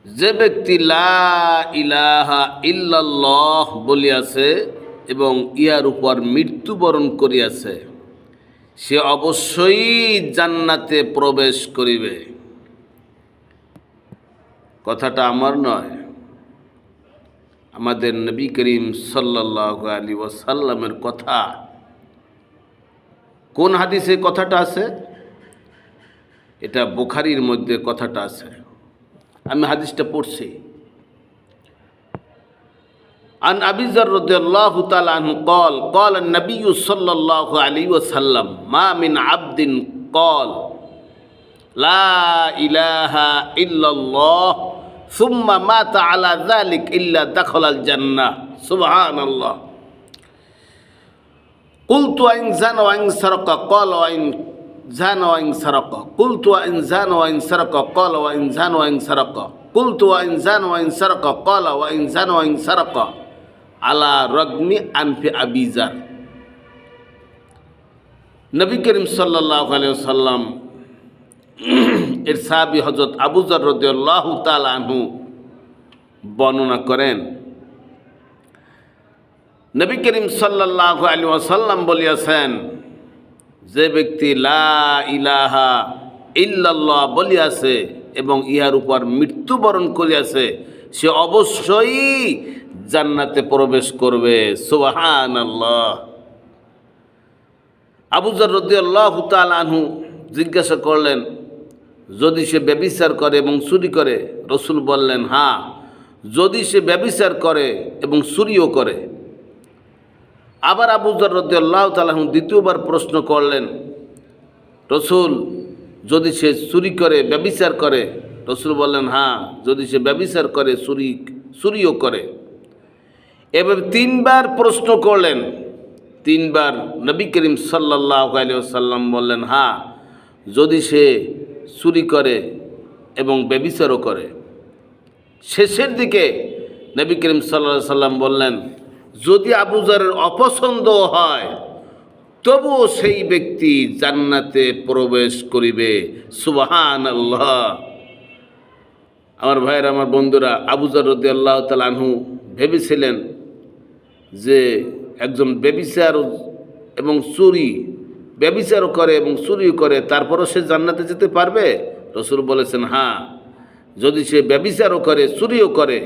যে ব্যক্তি লা ইলাহা ইল্লাল্লাহ বলিয়াছে এবং ইহার উপর মৃত্যুবরণ করিয়াছে, সে অবশ্যই জান্নাতে প্রবেশ করিবে। কথাটা আমার নয়, আমাদের নবী করিম সাল্লাল্লাহু আলাইহি ওয়াসাল্লামের কথা। কোন হাদিসে কথাটা আছে? এটা বুখারীর মধ্যে কথাটা আছে। আমি হাদিসটা পড়ছি। عن أبي ذر رضي الله تعالى عنه قال قال النبي صلى الله عليه وسلم ما من عبد قال لا إله إلا الله ثم مات على ذلك إلا دخل الجنة سبحان الله قلت وإن زنى وإن سرق قال وإن زنى وإن سرق قلت وإن زنى وإن سرق قال وإن زنى وإن سرق قلت وإن زنى وإن سرق قال وإن زنى وإن سرق আলা রগমি আনফি আবি যার। নবী করিম সাল্লাল্লাহু আলাইহি ওয়াসাল্লাম এর সাহাবী হযরত আবু যার রাদিয়াল্লাহু তাআলা আনহু বর্ণনা করেন, নবী করিম সাল্লাল্লাহু আলাইহি ওয়াসাল্লাম বলিয়াছেন, যে ব্যক্তি লা ইলাহা ইল্লাল্লাহ বলিয়াছে এবং ইহার উপর মৃত্যুবরণ করিয়াছে, সে অবশ্যই জান্নাতে প্রবেশ করবে। সুবহানাল্লাহ। আবু যার রাদিয়াল্লাহু তাআলা আনহু জিজ্ঞাসা করলেন, যদি সে ব্যভিচার করে এবং চুরি করে? রাসূল বললেন, হ্যাঁ, যদি সে ব্যভিচার করে এবং চুরিও করে। আবার আবু যার রাদিয়াল্লাহু তাআলা আনহু দ্বিতীয়বার প্রশ্ন করলেন, রাসূল, যদি সে চুরি করে ব্যভিচার করে? রাসূল বললেন, হ্যাঁ, যদি সে ব্যভিচার করে চুরিও করে। এবার তিনবার প্রশ্ন করলেন। তিনবার নবী করিম সাল্লাল্লাহু আলাইহি ওয়াসাল্লাম বললেন, হ্যাঁ, যদি সে চুরি করে এবং ব্যভিচারও করে। শেষের দিকে নবী করিম সাল্লাল্লাহু আলাইহি ওয়াসাল্লাম বললেন, যদি আবু যারের অপছন্দ হয় তবুও সেই ব্যক্তি জান্নাতে প্রবেশ করিবে। সুবহানাল্লাহ। আমার ভাইয়েরা, আমার বন্ধুরা, আবু যার রাদিয়াল্লাহু তাআলা আনহু ভেবেছিলেন যে একজন ব্যভিচার এবং ব্যভিচারও করে এবং চুরিও করে, তারপরও সে জান্নাতে যেতে পারবে? রাসূল বলেছেন, হ্যাঁ, যদি সে ব্যভিচারও করে চুরিও করে,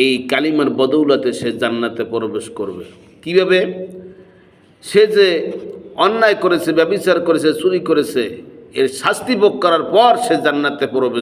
এই কালিমার বদৌলতে সে জান্নাতে প্রবেশ করবে। কিভাবে? সে যে অন্যায় করেছে, ব্যভিচার করেছে, চুরি করেছে, এর শাস্তি ভোগ করার পর সে জান্নাতে প্রবেশ